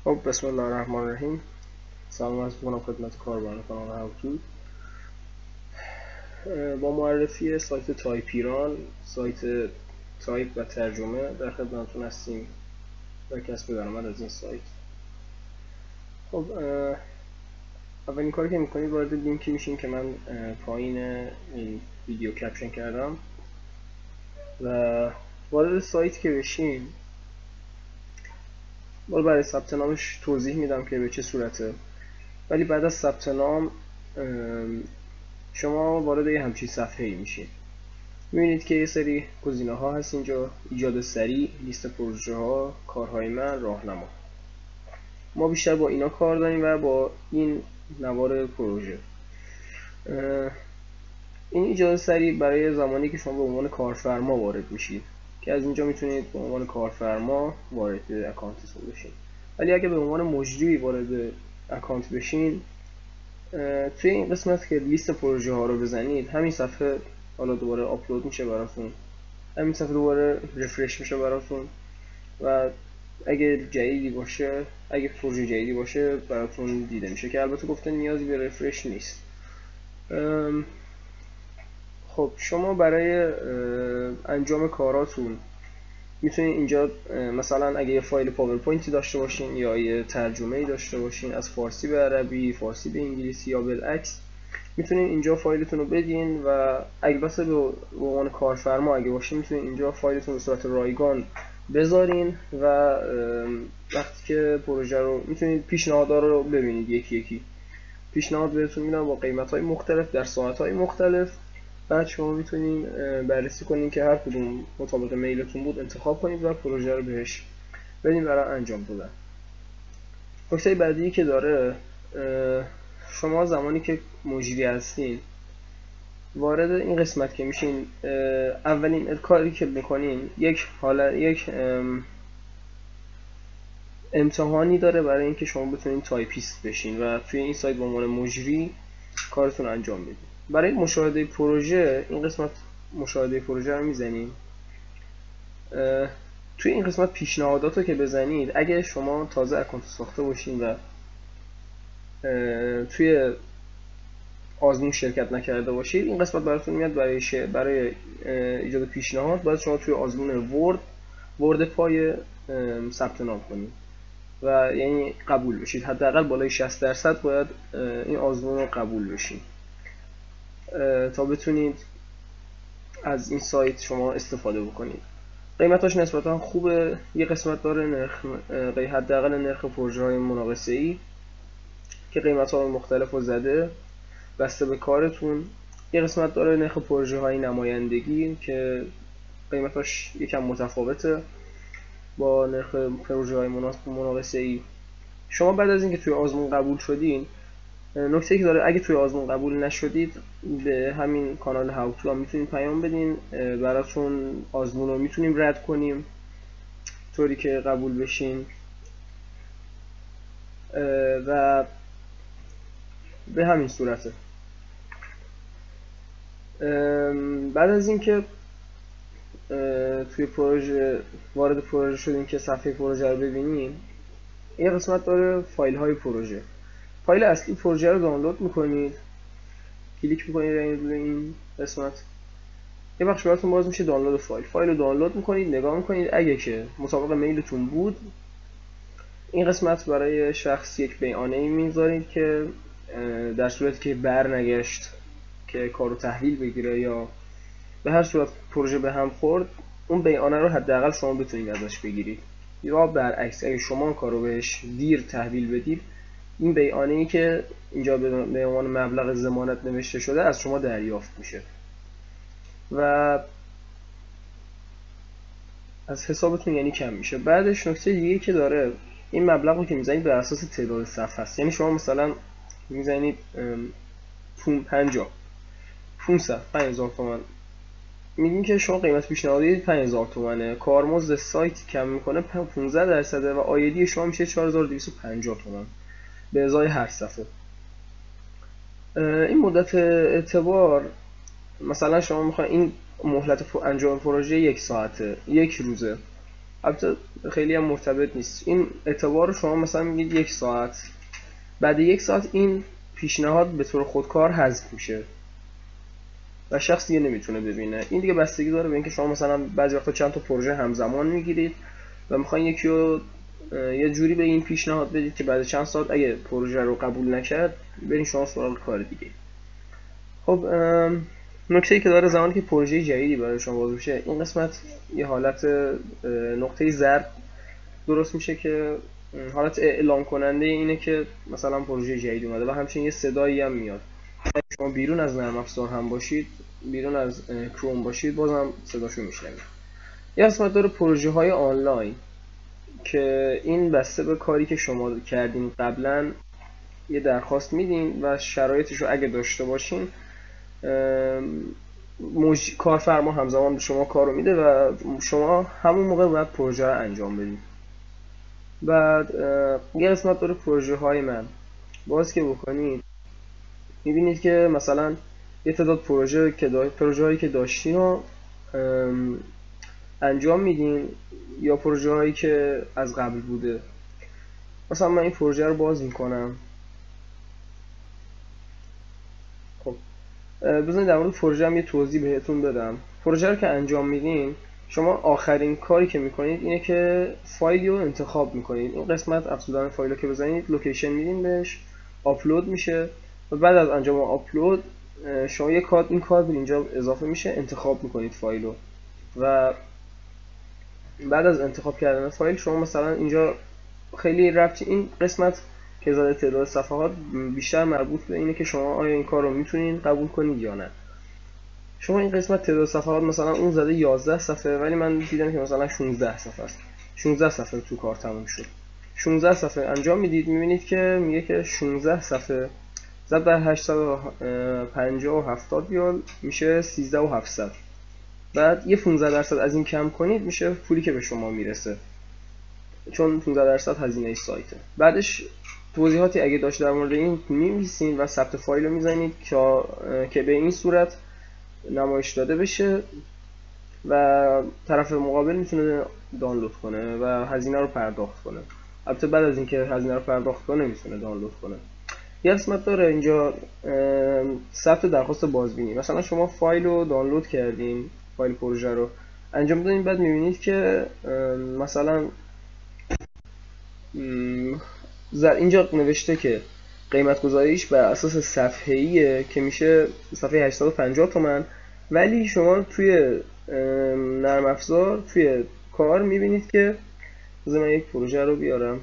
خب بسم الله الرحمن الرحیم. سلام عرض می‌کنم خدمت کاربران کانال هاوتو. با معرفی سایت تایپ ایران، سایت تایپ و ترجمه در خدمتتون هستیم و کسب درآمد از این سایت. خب اولین کاری که می‌کنید وارد لینکی میشین که من پایین این ویدیو کپشن کردم و وارد سایت که بشین برای ثبت نامش توضیح میدم که به چه صورته، ولی بعد از ثبت نام شما وارد یه همچین صفحه‌ای میشین. می‌بینید که یه سری گزینه‌ها هست اینجا: ایجاد سریع، لیست پروژه‌ها، کارهای من، راهنما. ما بیشتر با اینا کار داریم و با این نوار پروژه. این ایجاد سریع برای زمانی که شما به عنوان کارفرما وارد میشید که از اینجا میتونید به عنوان کارفرما وارد اکانتتون بشین. ولی اگه به عنوان مجری وارد اکانت بشین، توی این قسمت که لیست پروژه ها رو بزنید، همین صفحه حالا دوباره آپلود میشه براتون، همین صفحه دوباره رفرش میشه براتون و اگه جدیدی باشه، اگه پروژه جدیدی باشه براتون دیده میشه که البته گفتن نیازی به رفرش نیست. خب شما برای انجام کاراتون میتونید اینجا مثلا اگه یه فایل پاورپوینتی داشته باشین یا یه ترجمه‌ای داشته باشین از فارسی به عربی، فارسی به انگلیسی یا بالعکس، میتونید اینجا فایلتون رو بدین و البته به عنوان کارفرما اگه باشین میتونید اینجا فایلتون به صورت رایگان بذارین و وقتی که پروژه رو میتونید پیشنهادها رو ببینید یکی یکی. پیشنهاد بهتون میدم با قیمت‌های مختلف در ساعت‌های مختلف. بعد شما میتونین بررسی کنین که هر کدوم مطابق میلتون بود انتخاب کنید و پروژه رو بهش بدین برای انجام دادن. نکته بعدی که داره، شما زمانی که مجری هستین وارد این قسمت که میشین، اولین کاری که میکنین یک امتحانی داره برای اینکه شما بتونین تایپیست بشین و توی این سایت به عنوان مجری کارتون انجام بدین. برای مشاهده پروژه این قسمت مشاهده پروژه رو میزنیم. توی این قسمت پیشنهادات رو که بزنید، اگه شما تازه اکانت ساخته باشین و توی آزمون شرکت نکرده باشید، این قسمت براتون میاد برای ایجاد پیشنهاد باید شما توی آزمون ورد پای ثبت نام کنید و یعنی قبول بشید. حداقل بالای 60% باید این آزمون رو قبول بشید تا بتونید از این سایت شما استفاده بکنید. قیمتاش نسبتا خوبه. یه قسمت داره حداقل نرخ پروژه های مناقصه ای که قیمت های مختلف رو زده بسته به کارتون. یه قسمت داره نرخ پروژه های نمایندگی که قیمتاش یکم متفاوته با نرخ پروژه های مناقصه ای. شما بعد از اینکه توی آزمون قبول شدین، نکته که داره، اگه توی آزمون قبول نشدید به همین کانال هاوتو هم میتونید پیام بدین، براتون آزمون رو میتونیم رد کنیم طوری که قبول بشین و به همین صورته. بعد از اینکه توی پروژه وارد پروژه شدین که صفحه پروژه رو ببینین، یه قسمت داره فایل های پروژه. فایل اصلی پروژه رو دانلود میکنید، کلیک میکنید روی این قسمت، یه بخش براتون باز میشه دانلود فایل رو دانلود میکنید، نگاه میکنید. اگه که مطابق میلتون بود، این قسمت برای شخص یک بیانیه میذارید که در صورتی که برنگشت که کارو تحویل بگیره یا به هر صورت پروژه به هم خورد، اون بیانیه رو حداقل شما بتونید ازش بگیرید. یا برعکس اگه شما کارو بهش دیر تحویل بدید، این بیانیه‌ای که اینجا به عنوان مبلغ ضمانت نوشته شده از شما دریافت میشه و از حسابتون یعنی کم میشه. بعدش نکته دیگه که داره، این مبلغ رو که میزنید بر اساس تعداد صفحه است. یعنی شما مثلا میزنید 50 5000 تومان، میگیم که شما قیمت پیشنهادی 5000 تومانه، کارمزد سایت کم میکنه 15% و آیدی شما میشه 4250 تومان به ازای هر صفحه. این مدت اعتبار مثلا شما میخواین این مهلت انجام پروژه 1 ساعته، 1 روزه، البته خیلی هم مرتبط نیست. این اعتبار رو شما مثلا میگید 1 ساعت، بعد 1 ساعت این پیشنهاد به طور خودکار حذف میشه و شخص دیگه نمیتونه ببینه. این دیگه بستگی داره به اینکه شما مثلا بعضی وقتا چند تا پروژه همزمان میگیرید و میخواین یکی رو یه جوری به این پیشنهاد بدید که بعد چند ساعت اگه پروژه رو قبول نکرد برین شما سراغ کار دیگه. خب نکته‌ای که داره زمانی که پروژه جدیدی برای شما باز میشه، این قسمت یه حالت نقطه زرد درست میشه که حالت اعلام کننده اینه که مثلا پروژه جدید اومده و همچنین یه صدایی هم میاد. شما بیرون از نرم افزار هم باشید، بیرون از کروم باشید، بازم صداشو میشنوید. یه قسمت داره پروژه های آنلاین که این بسته به کاری که شما کردین قبلا یه درخواست میدین و شرایطش رو اگه داشته باشین کارفرما همزمان به شما کار رو میده و شما همون موقع باید پروژه رو انجام بدید. بعد یه قسمت داره پروژه های من. باز که بکنید میبینید که مثلا یه تعداد پروژه هایی که داشتین رو انجام میدین یا پروژه هایی که از قبل بوده. مثلا من این پروژه رو باز میکنم. خب بذارید در مورد پروژه هم یه توضیح بهتون بدم. پروژه رو که انجام میدین، شما آخرین کاری که میکنید اینه که فایلی رو انتخاب میکنید. این قسمت افزودن فایل رو که بزنید لوکیشن میدین بهش، آپلود میشه و بعد از انجام آپلود شما یه کاد این کاد اینجا اضافه میشه، انتخاب میکنید فایل رو و بعد از انتخاب کردن فایل شما مثلا اینجا خیلی ربطی این قسمت که زده تعداد صفحات بیشتر مربوط به اینه که شما آیا این کار رو میتونین قبول کنید یا نه. شما این قسمت تعداد صفحات مثلا اون زده 11 صفحه ولی من دیدم که مثلا 16 صفحه است. 16 صفحه تو کار تموم شد. 16 صفحه انجام میدید میبینید که میگه که 16 صفحه ضرب در 850 و 70 ریال میشه 13 و 700. بعد یه 15% از این کم کنید میشه پولی که به شما میرسه، چون 15% هزینه سایته. بعدش توضیحاتی اگه داشت در مورد این می‌نویسین و ثبت فایل رو میزنید که به این صورت نمایش داده بشه و طرف مقابل میتونه دانلود کنه و هزینه رو پرداخت کنه. البته بعد از اینکه هزینه رو پرداخت کنه میتونه دانلود کنه. یه قسمت داره اینجا ثبت درخواست بازبینی. مثلا شما فایل رو دانلود کردین، فایل پروژه رو انجام دادین، بعد میبینید که مثلا اینجا نوشته که قیمت گذاریش بر اساس صفحه‌ایه که میشه صفحه 850 تومن، ولی شما توی نرم افزار توی کار میبینید که من یک پروژه رو بیارم،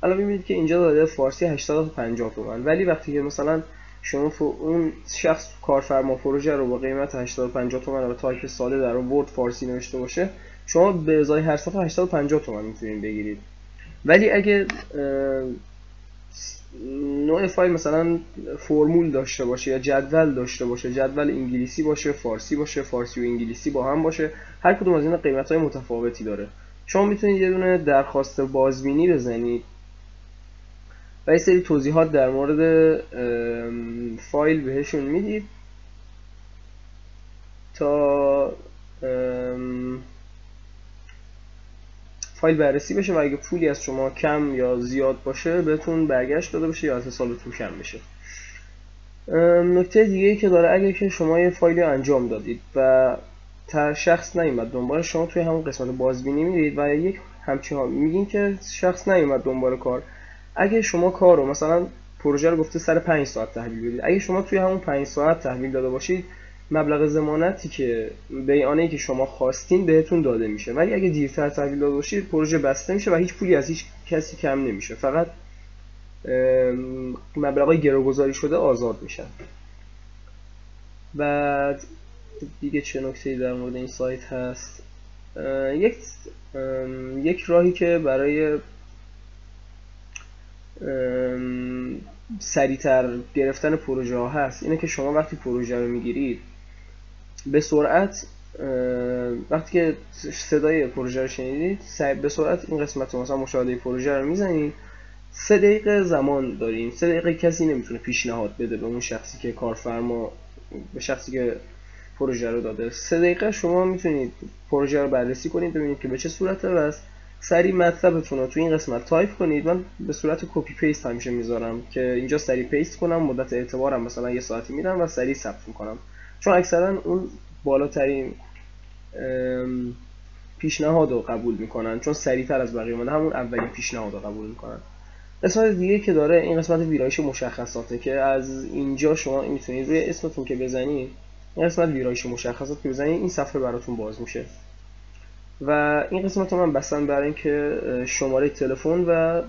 الان میبینید که اینجا داده فارسی 850 تومن، ولی وقتی که مثلا شما اون شخص کارفرما پروژه رو با قیمت 850 تومن و تایپ ساده در ورد فارسی نوشته باشه، شما به ازای هر صفحه 850 تومن میتونید بگیرید. ولی اگه نوع فایل مثلا فرمول داشته باشه یا جدول داشته باشه، جدول انگلیسی باشه، فارسی باشه، فارسی و انگلیسی با هم باشه، هر کدوم از اینا قیمت‌های متفاوتی داره. شما میتونید یه دونه درخواست بازبینی بزنید و یه سری توضیحات در مورد فایل بهشون میدید تا فایل بررسی بشه و اگه پولی از شما کم یا زیاد باشه بهتون برگشت داده بشه یا از حسابتون کم بشه. نکته دیگه ای که داره، اگه که شما یه فایلی انجام دادید و شخص نیومد دنبال شما، توی همون قسمت بازبینی میرید و یک همچین میگین که شخص نیومد دنبال کار. اگه شما کار رو مثلا پروژه رو گفته سر 5 ساعت تحویل بدید، اگه شما توی همون 5 ساعت تحویل داده باشید مبلغ ضمانتی که بیانیه‌ای که شما خواستین بهتون داده میشه، ولی اگه دیرتر تحویل داده باشید پروژه بسته میشه و هیچ پولی از هیچ کسی کم نمیشه، فقط مبلغای گروگذاری شده آزاد میشن. بعد دیگه چه نکته‌ای در مورد این سایت هست؟ یک راهی که برای سریعتر گرفتن پروژه ها هست اینه که شما وقتی پروژه رو میگیرید به سرعت، وقتی که صدای پروژه رو شنیدید به سرعت این قسمت رو مثلا مشاهده پروژه رو میزنید. 3 دقیقه زمان دارین. 3 دقیقه کسی نمیتونه پیشنهاد بده به اون شخصی که کارفرما، به شخصی که پروژه رو داده. 3 دقیقه شما میتونید پروژه رو بررسی کنید ببینید که به چه صورته و سریع مطلبتون رو تو این قسمت تایپ کنید. من به صورت کپی پیست همیشه میذارم که اینجا سریع پیست کنم، مدت اعتبارم مثلا 1 ساعتی میدم و سریع ثبت میکنم، چون اکثرا اون بالاترین پیشنهاد رو قبول میکنن، چون سریعتر از بقیه اومده همون اولین پیشنهاد رو قبول میکنن. قسمت دیگه که داره این قسمت ویرایش مشخصاته که از اینجا شما میتونید روی اسمتون که بزنید، این قسمت ویرایش مشخصات که بزنید این صفحه براتون باز میشه. و این قسمت رو من بستم برای اینکه شماره تلفن و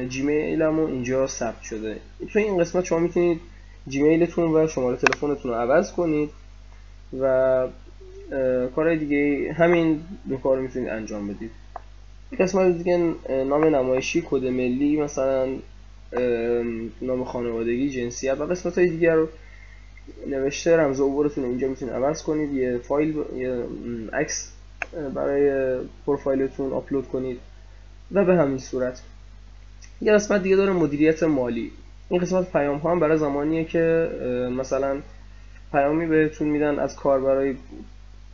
جیمیلمو اینجا ثبت شده. تو این قسمت شما میتونید جیمیلتون و شماره تلفنتون رو عوض کنید و کارهای دیگه همین دو کار رو میتونید انجام بدید. قسمت دیگه نام نمایشی، کد ملی، مثلا نام خانوادگی، جنسیت و قسمت های دیگر رو نوشته رمز عبورتون اینجا میتونید عوض کنید، یه فایل یه عکس برای پروفایلتون آپلود کنید و به همین صورت. یه قسمت دیگه داره مدیریت مالی. این قسمت پیام ها هم برای زمانیه که مثلا پیامی بهتون میدن از کاربرای،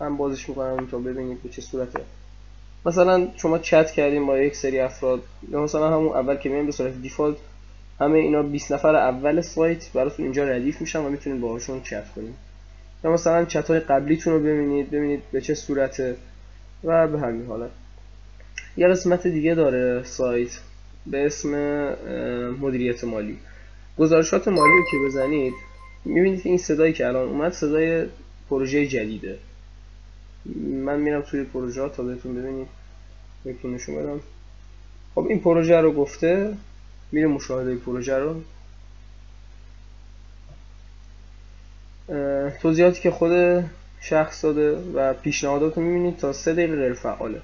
من بازش میکنم تا ببینید به چه صورته. مثلا شما چت کردین با یک سری افراد یا مثلا همون اول که میایم به صورت دیفالت همه اینا 20 نفر اول سایت براتون اینجا ردیف میشن و میتونید باهاشون چت کنید، یا مثلا چت های قبلیتون رو ببینید به چه صورته و به همین حالت. یه قسمت دیگه داره سایت به اسم مدیریت مالی. گزارشات مالی رو که بزنید میبینید که این صدایی که الان اومد صدای پروژه جدیده. من میرم توی پروژه ها تا بهتون ببینید، بهتون نشون بدم. خب این پروژه رو گفته، میره مشاهده پروژه رو، توضیحاتی که خود شخص داده و پیشنهادات رو میبینید تا 3 دقیقه غیر فعاله.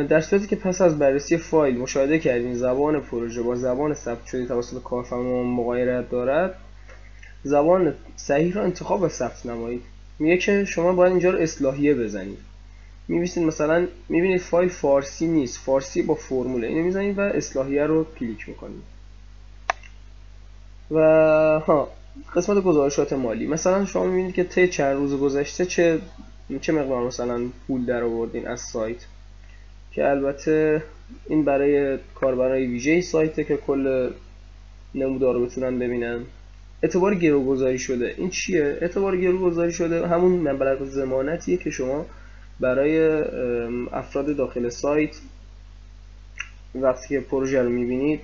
در صورتی که پس از بررسی فایل مشاهده کردین زبان پروژه با زبان ثبت شده توسط کارفرما مغایرت دارد، زبان صحیح را انتخاب و ثبت نمایید. میگه که شما باید اینجا رو اصلاحیه بزنید. می‌نویسید مثلا می‌بینید فایل فارسی نیست، فارسی با فرموله، اینو می‌زنید و اصلاحیه رو کلیک می‌کنید. و قسمت گزارشات مالی، مثلا شما می‌بینید که طی چند روز گذشته چه مقدار مثلا پول درآوردین از سایت، که البته این برای کاربرای ویژه سایته که کل نمودار رو بتونن ببینن. اعتبار گروگذاری شده، این چیه؟ اعتبار گروگذاری شده همون مبلغ ضمانتیه که شما برای افراد داخل سایت وقتی که پروژه رو میبینید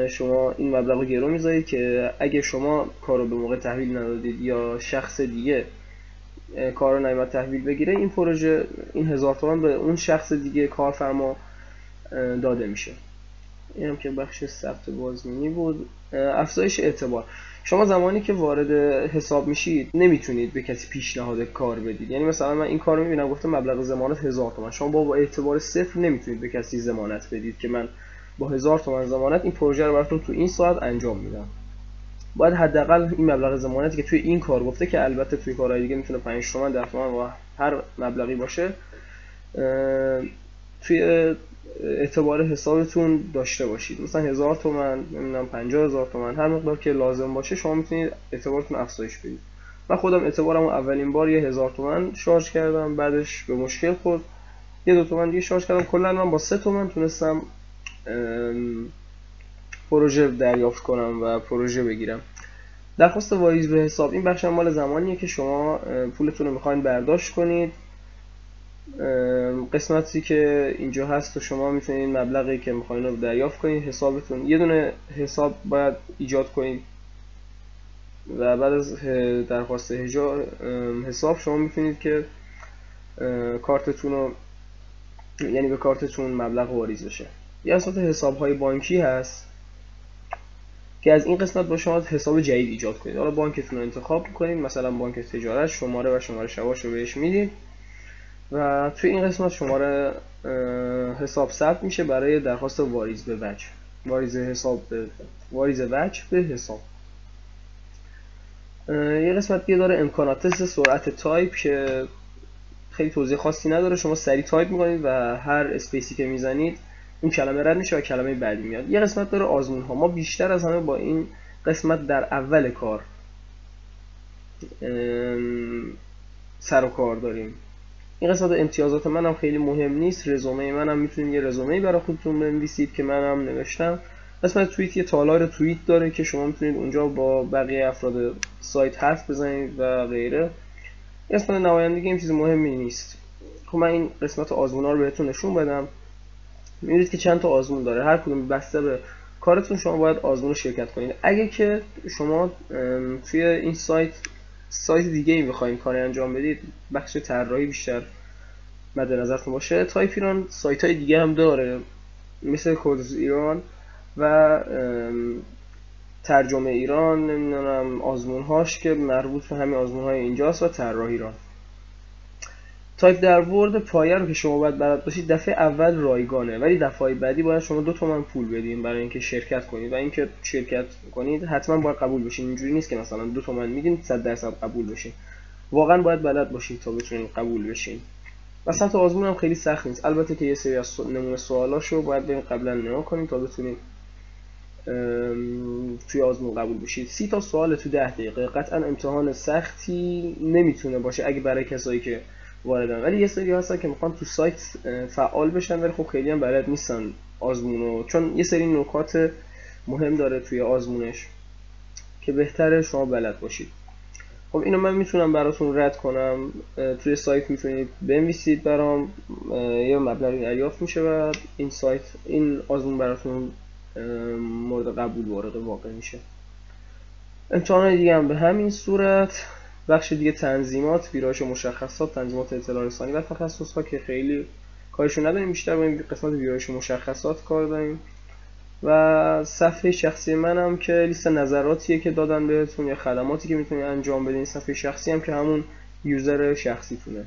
شما این مبلغ رو گرو میذارید که اگه شما کار رو به موقع تحویل ندادید یا شخص دیگه کار رو نیامد تحویل بگیره، این پروژه این 1000 تومان به اون شخص دیگه کارفرما داده میشه. این هم که بخش ثبت بازبینی بود. افزایش اعتبار، شما زمانی که وارد حساب میشید نمیتونید به کسی پیشنهاد کار بدید. یعنی مثلا من این کار رو میبینم گفته مبلغ ضمانت 1000 تومان، شما با اعتبار 0 نمیتونید به کسی ضمانت بدید که من با 1000 تومان ضمانت این پروژه رو براتون تو این ساعت انجام میدم. باید حداقل این مبلغ ضمانتی که توی این کار گفته، که البته توی کارهای دیگه میتونه 5 تومان 10 تومان و هر مبلغی باشه، توی اعتبار حسابتون داشته باشید. مثلا 1000 تومان، نمیدونم 50000 تومان، هر مقدار که لازم باشه شما میتونید اعتبارتون افزایش بدید. من خودم اعتبارمو اولین بار یه 1000 تومان شارژ کردم، بعدش به مشکل خورد یه 2 تومان دیگه شارژ کردم، کلا من با 3 تومان تونستم پروژه دریافت کنم و پروژه بگیرم. درخواست واریز به حساب، این بخش مال زمانیه که شما پولتون رو میخواین برداشت کنید. قسمتی که اینجا هست و شما میتونید مبلغی که میخواین رو دریافت کنید، حسابتون یه دونه حساب باید ایجاد کنید و بعد از درخواست حساب شما میتونید که کارتتون رو، یعنی به کارتتون مبلغ واریز بشه. یه قسمت حساب‌های بانکی هست که از این قسمت با شما حساب جدید ایجاد کنید. حالا بانکتون رو انتخاب کنید، مثلا بانک تجارت، شماره و شماره شواش رو بهش میدید و توی این قسمت شماره حساب ثبت میشه برای درخواست واریز به وجه، واریز وجه به حساب. یه قسمت دیگه داره امکانات تست سرعت تایپ که خیلی توضیح خاصی نداره، شما سریع تایپ میکنید و هر اسپیسی که میزنید اون کلمه رد میشه و کلمه بعدی میاد. یه قسمت داره آزمون ها، ما بیشتر از همه با این قسمت در اول کار سر و کار داریم. این قسمت امتیازات منم خیلی مهم نیست. رزومه منم میتونید یه رزومه برای خودتون بنویسید که منم نوشتم. قسمت توییت یه تالار توییت داره که شما میتونید اونجا با بقیه افراد سایت حرف بزنید و غیره. قسمت نمایندگی این چیز مهمی نیست. خب من این قسمت آزمونا رو بهتون نشون بدم. می‌بینید که چند تا آزمون داره، هر کدوم بسته به کارتون شما باید آزمون رو شرکت کنید. اگه که شما توی این سایت دیگه ای بخواید کاری انجام بدید، بخش طراحی بیشتر مد نظرتون باشه. تایپ ایران سایت های دیگه هم داره مثل کودز ایران و ترجمه ایران، نمیدونم آزمون‌هاش که مربوط به همین آزمون‌های اینجاست و طراحی ایران. تایپ در ورد پایه رو که شما باید بلد باشید دفعه اول رایگانه، ولی دفعه بعدی باید شما 2 تومن پول بدین برای اینکه شرکت کنید و اینکه شرکت کنید حتما باید قبول بشین. اینجوری نیست که مثلا 2 تومن میدین 100% قبول بشین. واقعا باید بلد باشید تا بتونید قبول بشین. و سطح آزمون هم خیلی سخت نیست. البته که یه سری از نمونه سوالاشو باید برید قبلا نگاه کنید تا بتونید توی آزمون قبول بشید. 30 تا سوال تو 10 دقیقه. قطعا امتحان سختی نمیتونه باشه اگه برای کسایی که واردن، ولی یه سری هستن که میخوان تو سایت فعال بشن ولی خب خیلی هم بلد نیستن آزمونو، چون یه سری نکات مهم داره توی آزمونش که بهتره شما بلد باشید. خب اینو من میتونم براتون رد کنم. توی سایت میتونید بنویسید برام، یه مبلغی دریافت میشه و این آزمون براتون مورد قبول واقع میشه. امتحانات دیگه هم به همین صورت. بخش دیگه تنظیمات، ویرایش مشخصات، تنظیمات اطلاع رسانی و تخصص ها که خیلی کارشون نداریم، بیشتر با این قسمت ویرایش مشخصات کار داریم. و صفحه شخصی منم که لیست نظراتیه که دادن بهتون یا خدماتی که میتونید انجام بدین. صفحه شخصی هم که همون یوزر شخصیتونه.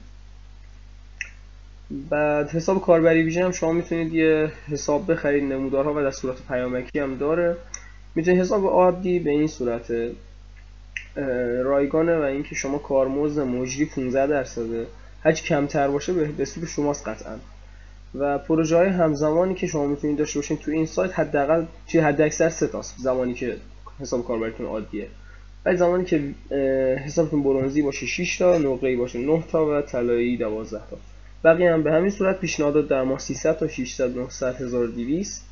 بعد حساب کاربری ویژن هم شما میتونید یه حساب بخرید، نمودارها و دستورات پیامکی هم داره. میتونید حساب عادی به این صورت رایگانه و اینکه شما کارمزد مجری 15%، هرچی کمتر باشه به سود شماست قطعا. و پروژه های همزمانی که شما میتونید داشته باشین تو این سایت حداقل حد اکثر 3 تاست. زمانی که حساب کاربریتون عادیه، ولی زمانی که حسابتون برنزی باشه 6 تا، نقره‌ای باشه 9 تا و طلایی 12 تا. بقیه هم به همین صورت. پیشنهادات در ماه 300 تا 600 900 1200.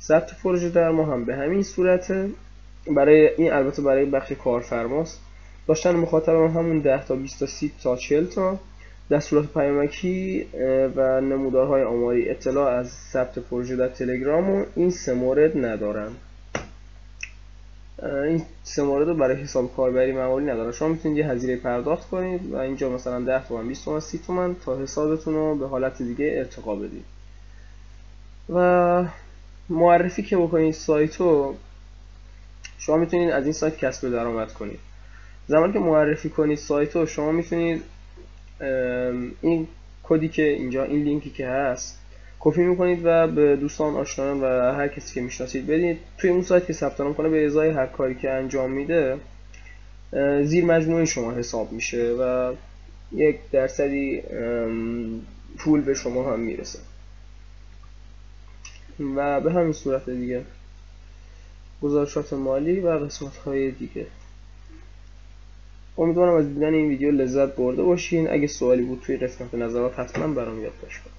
ثبت پروژه در ماه هم به همین صورته. برای این البته برای بخش کارفرماست. داشتن مخاطب همون 10 تا 20 تا 30 تا 40 تا. دستورات پیامکی و نمودارهای آماری. اطلاع از ثبت پروژه در تلگرام و این 3 مورد ندارن. این 3 مورد رو برای حساب کاربری معمولی ندارن. شما میتونید یه هزینه پرداخت کنید و اینجا مثلا 10 تومن 20 تومن 30 تومن تا حسابتون رو به حالت دیگه ارتقا بدید. و معرفی که بکنید سایتو، شما میتونید از این سایت کسب درآمد کنید. زمانی که معرفی کنید سایتو، شما میتونید این کدی که اینجا، این لینکی که هست کپی میکنید و به دوستان، آشنایان و هر کسی که میشناسید بدید. توی اون سایت که ثبت نام کنه به ازای هر کاری که انجام میده زیر مجموعه شما حساب میشه و 1% پول به شما هم میرسه. و به همین صورت دیگه گزارشات مالی و قسمت های دیگه. امیدوارم از دیدن این ویدیو لذت برده باشین. اگه سوالی بود توی قسمت نظرات حتما برام یادداشت کنید.